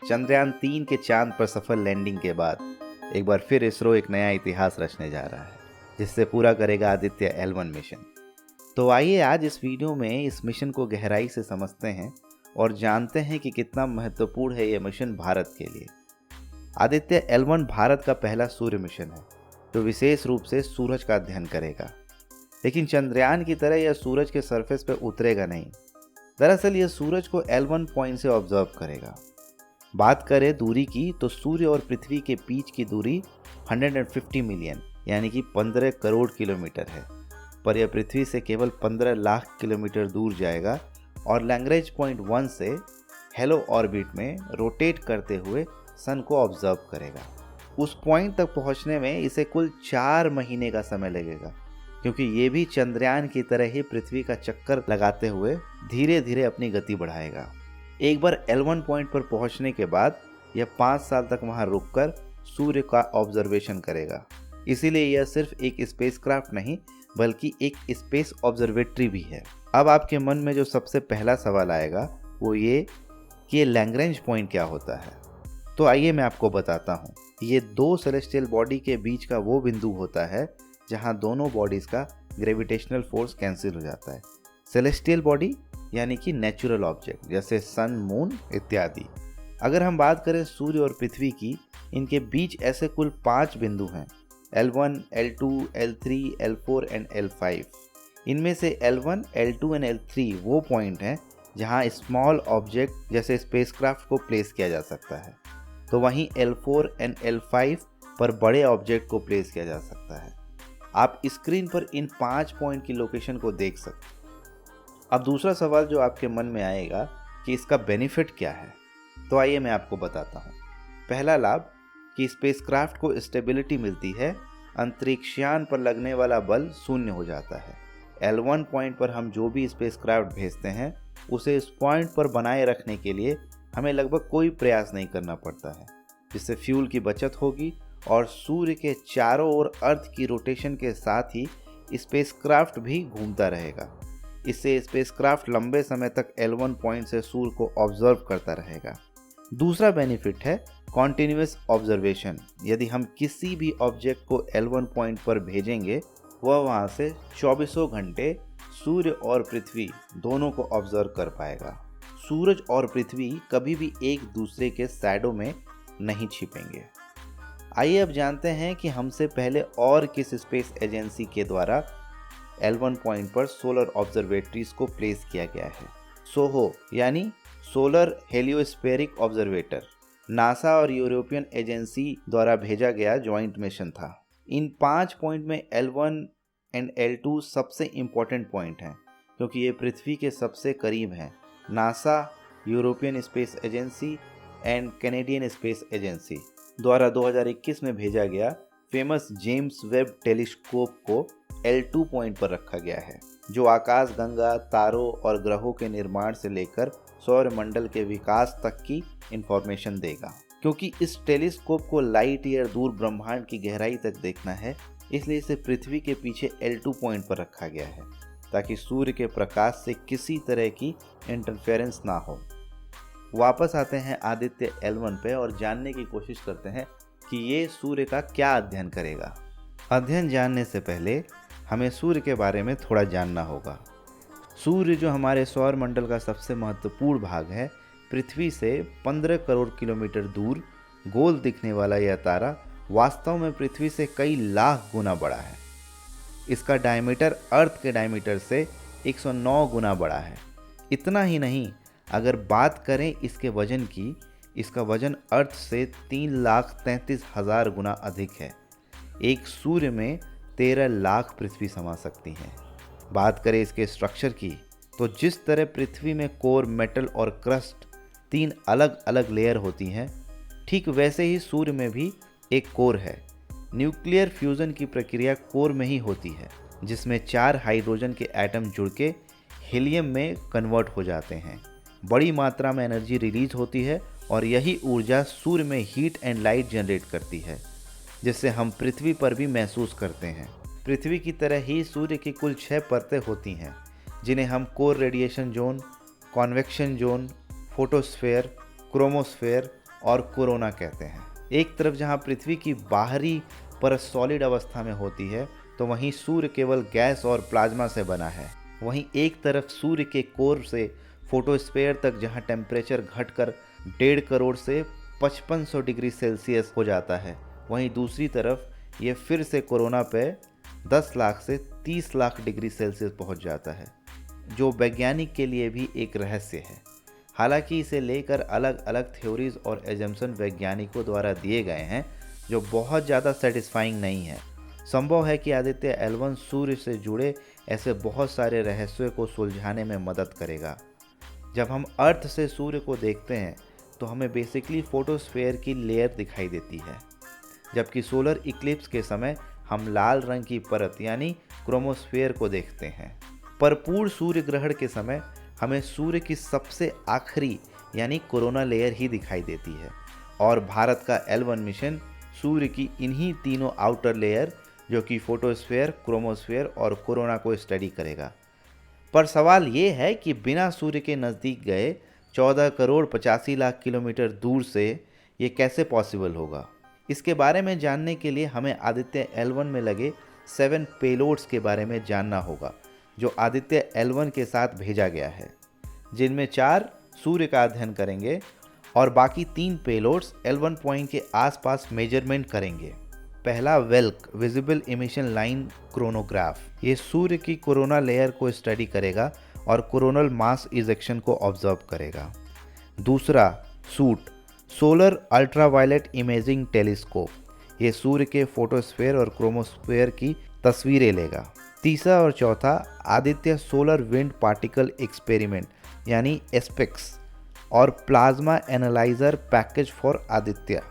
चंद्रयान 3 के चांद पर सफल लैंडिंग के बाद एक बार फिर इसरो एक नया इतिहास रचने जा रहा है, जिससे पूरा करेगा आदित्य L1 मिशन। तो आइए आज इस वीडियो में इस मिशन को गहराई से समझते हैं और जानते हैं कि कितना महत्वपूर्ण है यह मिशन भारत के लिए। आदित्य L1 भारत का पहला सूर्य मिशन है, जो विशेष रूप से सूरज का अध्ययन करेगा। लेकिन चंद्रयान की तरह यह सूरज के सरफेस पर उतरेगा नहीं। दरअसल यह सूरज को L1 पॉइंट से ऑब्जर्व करेगा। बात करें दूरी की तो सूर्य और पृथ्वी के बीच की दूरी 150 मिलियन यानी कि 15 करोड़ किलोमीटर है, पर यह पृथ्वी से केवल 15 लाख किलोमीटर दूर जाएगा और लैग्रेंज पॉइंट 1 से हेलो ऑर्बिट में रोटेट करते हुए सन को ऑब्जर्व करेगा। उस पॉइंट तक पहुंचने में इसे कुल 4 महीने का समय लगेगा, क्योंकि ये भी चंद्रयान की तरह ही पृथ्वी का चक्कर लगाते हुए धीरे धीरे अपनी गति बढ़ाएगा। एक बार L1 पॉइंट पर पहुंचने के बाद यह 5 साल तक वहां रुककर सूर्य का ऑब्जर्वेशन करेगा। इसीलिए यह सिर्फ एक स्पेसक्राफ्ट नहीं बल्कि एक स्पेस ऑब्जर्वेटरी भी है। अब आपके मन में जो सबसे पहला सवाल आएगा वो ये कि ये लैग्रेंज पॉइंट क्या होता है। तो आइए मैं आपको बताता हूँ। ये 2 सेलेस्टियल बॉडी के बीच का वो बिंदु होता है जहाँ दोनों बॉडीज का ग्रेविटेशनल फोर्स कैंसिल हो जाता है। सेलेस्टियल बॉडी यानी कि नेचुरल ऑब्जेक्ट जैसे सन, मून इत्यादि। अगर हम बात करें सूर्य और पृथ्वी की, इनके बीच ऐसे कुल 5 बिंदु हैं, L1, L2, L3, L4 and L5। इनमें से L1, L2 एंड L3 वो पॉइंट हैं जहां स्मॉल ऑब्जेक्ट जैसे स्पेसक्राफ्ट को प्लेस किया जा सकता है, तो वहीं L4 एंड L5 पर बड़े ऑब्जेक्ट को प्लेस किया जा सकता है। आप स्क्रीन पर इन 5 पॉइंट की लोकेशन को देख सकते हैं। अब दूसरा सवाल जो आपके मन में आएगा कि इसका बेनिफिट क्या है, तो आइए मैं आपको बताता हूँ। पहला लाभ कि स्पेसक्राफ्ट को स्टेबिलिटी मिलती है, अंतरिक्षयान पर लगने वाला बल शून्य हो जाता है। L1 पॉइंट पर हम जो भी स्पेसक्राफ्ट भेजते हैं उसे इस पॉइंट पर बनाए रखने के लिए हमें लगभग कोई प्रयास नहीं करना पड़ता है, जिससे फ्यूल की बचत होगी और सूर्य के चारों ओर अर्थ की रोटेशन के साथ ही स्पेसक्राफ्ट भी घूमता रहेगा। इससे स्पेसक्राफ्ट लंबे समय तक L1 पॉइंट से सूर्य को ऑब्जर्व करता रहेगा। दूसरा बेनिफिट है कॉन्टिन्यूअस ऑब्जर्वेशन। यदि हम किसी भी ऑब्जेक्ट को L1 पॉइंट पर भेजेंगे, वह वहां से 24 घंटे सूर्य और पृथ्वी दोनों को ऑब्जर्व कर पाएगा। सूरज और पृथ्वी कभी भी एक दूसरे के शैडो में नहीं छिपेंगे। आइए अब जानते हैं कि हमसे पहले और किस स्पेस एजेंसी के द्वारा L1 पॉइंट पर सोलर ऑब्जर्वेटरीज को प्लेस किया गया है। सोहो यानी सोलर हेलियोस्फेरिक ऑब्जर्वेटर नासा और यूरोपियन एजेंसी द्वारा भेजा गया जॉइंट मिशन था। इन 5 पॉइंट में L1 एंड L2 सबसे इम्पोर्टेंट पॉइंट हैं, क्योंकि ये पृथ्वी के सबसे करीब हैं। NASA, European space agency and Canadian space agency द्वारा 2021 में भेजा गया फेमस जेम्स वेब टेलीस्कोप को L2 पॉइंट पर रखा गया है, जो आकाशगंगा, तारों और ग्रहों के निर्माण से लेकर सौरमंडल के विकास तक की इंफॉर्मेशन देगा। क्योंकि इस टेलीस्कोप को लाइट ईयर दूर ब्रह्मांड की गहराई तक देखना है, इसलिए इसे पृथ्वी के पीछे L2 पॉइंट पर रखा गया है, ताकि सूर्य के प्रकाश से किसी तरह की इंटरफेरेंस ना हो। वापस आते हैं आदित्य L1 पे और जानने की कोशिश करते हैं कि ये सूर्य का क्या अध्ययन करेगा। अध्ययन जानने से पहले हमें सूर्य के बारे में थोड़ा जानना होगा। सूर्य जो हमारे सौर मंडल का सबसे महत्वपूर्ण भाग है, पृथ्वी से 15 करोड़ किलोमीटर दूर गोल दिखने वाला यह तारा वास्तव में पृथ्वी से कई लाख गुना बड़ा है। इसका डायमीटर अर्थ के डायमीटर से 109 गुना बड़ा है। इतना ही नहीं, अगर बात करें इसके वजन की, इसका वजन अर्थ से 3,33,000 गुना अधिक है। एक सूर्य में 13 लाख पृथ्वी समा सकती हैं। बात करें इसके स्ट्रक्चर की, तो जिस तरह पृथ्वी में कोर, मेटल और क्रस्ट 3 अलग अलग लेयर होती हैं, ठीक वैसे ही सूर्य में भी एक कोर है। न्यूक्लियर फ्यूजन की प्रक्रिया कोर में ही होती है, जिसमें 4 हाइड्रोजन के एटम जुड़ के हीलियम में कन्वर्ट हो जाते हैं। बड़ी मात्रा में एनर्जी रिलीज होती है और यही ऊर्जा सूर्य में हीट एंड लाइट जनरेट करती है, जिससे हम पृथ्वी पर भी महसूस करते हैं। पृथ्वी की तरह ही सूर्य की कुल 6 परतें होती हैं, जिन्हें हम core radiation zone, convection zone, photosphere, chromosphere और कोरोना कहते हैं। एक तरफ जहां पृथ्वी की बाहरी परत सॉलिड अवस्था में होती है, तो वहीं सूर्य केवल गैस और प्लाज्मा से बना है। वहीं एक तरफ सूर्य के कोर से फोटोस्फीयर तक जहां टेम्परेचर घटकर 1.5 करोड़ से 5500 डिग्री सेल्सियस हो जाता है, वहीं दूसरी तरफ ये फिर से कोरोना पे 10 लाख से 30 लाख डिग्री सेल्सियस पहुंच जाता है, जो वैज्ञानिक के लिए भी एक रहस्य है। हालांकि इसे लेकर अलग अलग थ्योरीज और एजम्पशन वैज्ञानिकों द्वारा दिए गए हैं, जो बहुत ज़्यादा सेटिस्फाइंग नहीं है। संभव है कि आदित्य L1 सूर्य से जुड़े ऐसे बहुत सारे रहस्यों को सुलझाने में मदद करेगा। जब हम अर्थ से सूर्य को देखते हैं तो हमें बेसिकली फोटोस्फीयर की लेयर दिखाई देती है, जबकि सोलर इक्लिप्स के समय हम लाल रंग की परत यानी क्रोमोस्फीयर को देखते हैं। पर पूर्ण सूर्य ग्रहण के समय हमें सूर्य की सबसे आखिरी यानी कोरोना लेयर ही दिखाई देती है, और भारत का L1 मिशन सूर्य की इन्हीं तीनों आउटर लेयर जो कि फोटोस्फीयर, क्रोमोस्फीयर और कोरोना को स्टडी करेगा। पर सवाल ये है कि बिना सूर्य के नज़दीक गए 14 करोड़ 85 लाख किलोमीटर दूर से ये कैसे पॉसिबल होगा। इसके बारे में जानने के लिए हमें आदित्य L1 में लगे 7 पेलोड्स के बारे में जानना होगा, जो आदित्य L1 के साथ भेजा गया है, जिनमें 4 सूर्य का अध्ययन करेंगे और बाकी 3 पेलोड्स L1 पॉइंट के आसपास मेजरमेंट करेंगे। पहला वेल्क विजिबल इमिशन लाइन क्रोनोग्राफ, ये सूर्य की कोरोना लेयर को स्टडी करेगा और कोरोनल मास इजेक्शन को ऑब्जर्व करेगा। दूसरा suit solar ultraviolet imaging telescope, ये सूर्य के फोटोस्फीयर और क्रोमोस्फीयर की तस्वीरें लेगा। तीसरा और चौथा Aditya solar wind particle experiment यानी एस्पेक्स और plasma analyser package for Aditya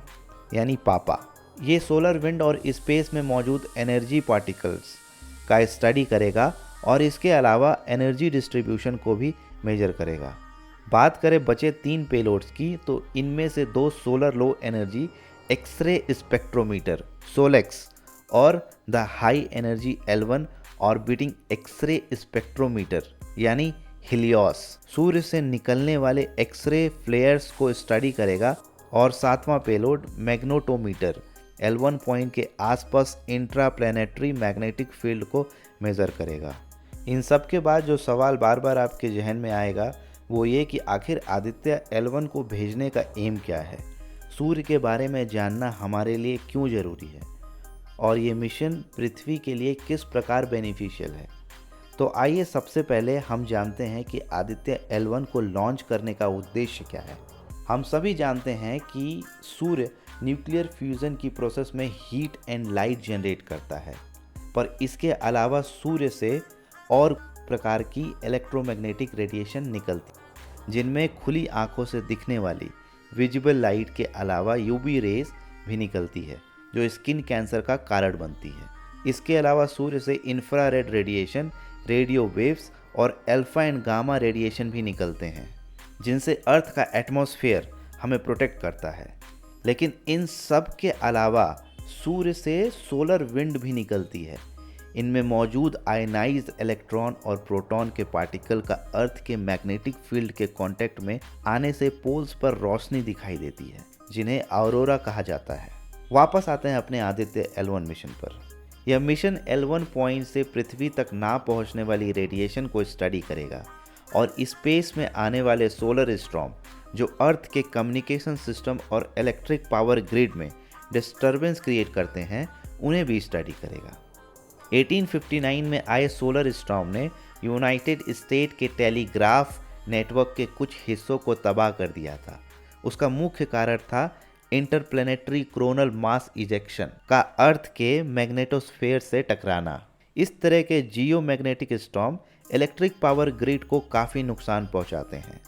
यानी पापा, ये सोलर विंड और स्पेस में मौजूद एनर्जी पार्टिकल्स का स्टडी करेगा और इसके अलावा एनर्जी डिस्ट्रीब्यूशन को भी मेजर करेगा। बात करें बचे 3 पेलोड्स की, तो इनमें से 2 solar low energy x ray spectrometer SoLEXS और the high energy L1 orbiting x ray spectrometer यानी हिलियोस सूर्य से निकलने वाले एक्सरे फ्लेयर्स को स्टडी करेगा, और 7वां पेलोड मैग्नेटोमीटर L1 पॉइंट के आसपास इंट्राप्लैनेटरी मैग्नेटिक फील्ड को मेज़र करेगा। इन सब के बाद जो सवाल बार बार आपके जहन में आएगा वो ये कि आखिर आदित्य L1 को भेजने का एम क्या है, सूर्य के बारे में जानना हमारे लिए क्यों ज़रूरी है, और ये मिशन पृथ्वी के लिए किस प्रकार बेनिफिशियल है। तो आइए सबसे पहले हम जानते हैं कि आदित्य L1 को लॉन्च करने का उद्देश्य क्या है। हम सभी जानते हैं कि सूर्य न्यूक्लियर फ्यूज़न की प्रोसेस में हीट एंड लाइट जनरेट करता है, पर इसके अलावा सूर्य से और प्रकार की इलेक्ट्रोमैग्नेटिक रेडिएशन निकलती, जिनमें खुली आंखों से दिखने वाली विजिबल लाइट के अलावा यूवी रेज भी निकलती है, जो स्किन कैंसर का कारण बनती है। इसके अलावा सूर्य से इंफ्रारेड रेडिएशन, रेडियो वेव्स और अल्फा एंड गामा रेडिएशन भी निकलते हैं, जिनसे अर्थ का एटमॉस्फेयर हमें प्रोटेक्ट करता है। लेकिन इन सब के अलावा सूर्य से सोलर विंड भी निकलती है। इनमें मौजूद आयनाइज्ड इलेक्ट्रॉन और प्रोटॉन के पार्टिकल का अर्थ के मैग्नेटिक फील्ड के कांटेक्ट में आने से पोल्स पर रोशनी दिखाई देती है, जिन्हें ऑरोरा कहा जाता है। वापस आते हैं अपने आदित्य L1 मिशन पर। यह मिशन L1 पॉइंट से पृथ्वी तक ना पहुंचने वाली रेडिएशन को स्टडी करेगा और स्पेस में आने वाले सोलर स्टॉर्म, जो अर्थ के कम्युनिकेशन सिस्टम और इलेक्ट्रिक पावर ग्रिड में डिस्टर्बेंस क्रिएट करते हैं, उन्हें भी स्टडी करेगा। 1859 में आए सोलर स्टॉर्म ने यूनाइटेड स्टेट के टेलीग्राफ नेटवर्क के कुछ हिस्सों को तबाह कर दिया था। उसका मुख्य कारण था इंटरप्लैनेटरी कोरोनल मास इजेक्शन का अर्थ के मैग्नेटोस्फीयर से टकराना। इस तरह के geomagnetic storm electric power grid को काफ़ी नुकसान पहुंचाते हैं।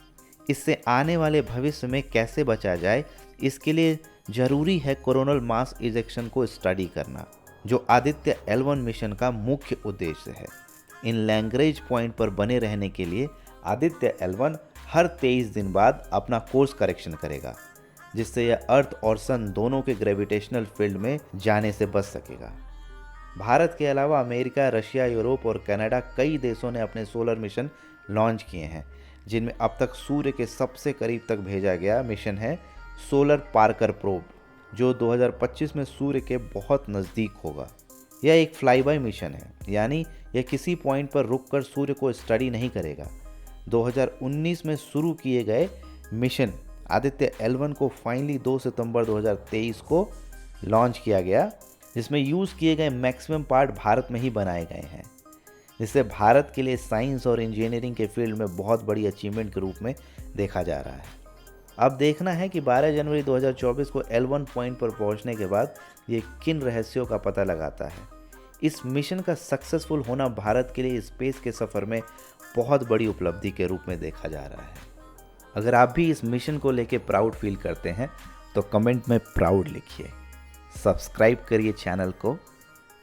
इससे आने वाले भविष्य में कैसे बचा जाए, इसके लिए ज़रूरी है कोरोनल मास इजेक्शन को स्टडी करना, जो आदित्य L1 मिशन का मुख्य उद्देश्य है। इन लैग्रेंज पॉइंट पर बने रहने के लिए आदित्य L1 हर 23 दिन बाद अपना कोर्स करेक्शन करेगा, जिससे यह अर्थ और सन दोनों के ग्रेविटेशनल फील्ड में जाने से बच सकेगा। भारत के अलावा अमेरिका, रशिया, यूरोप और कनाडा कई देशों ने अपने सोलर मिशन लॉन्च किए हैं, जिनमें अब तक सूर्य के सबसे करीब तक भेजा गया मिशन है सोलर पार्कर प्रोब, जो 2025 में सूर्य के बहुत नज़दीक होगा। यह एक फ्लाई बाय मिशन है, यानी यह किसी पॉइंट पर रुककर सूर्य को स्टडी नहीं करेगा। 2019 में शुरू किए गए मिशन आदित्य L1 को फाइनली 2 सितंबर 2023 को लॉन्च किया गया, जिसमें यूज़ किए गए मैक्सिमम पार्ट भारत में ही बनाए गए हैं, जिससे भारत के लिए साइंस और इंजीनियरिंग के फील्ड में बहुत बड़ी अचीवमेंट के रूप में देखा जा रहा है। अब देखना है कि 12 जनवरी 2024 को L1 पॉइंट पर पहुंचने के बाद ये किन रहस्यों का पता लगाता है। इस मिशन का सक्सेसफुल होना भारत के लिए स्पेस के सफ़र में बहुत बड़ी उपलब्धि के रूप में देखा जा रहा है। अगर आप भी इस मिशन को लेके प्राउड फील करते हैं तो कमेंट में प्राउड लिखिए, सब्सक्राइब करिए चैनल को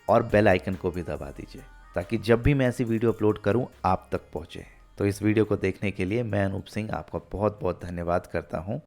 और बेल आइकन को भी दबा दीजिए, ताकि जब भी मैं ऐसी वीडियो अपलोड करूं आप तक पहुंचे। तो इस वीडियो को देखने के लिए मैं अनूप सिंह आपका बहुत बहुत धन्यवाद करता हूं।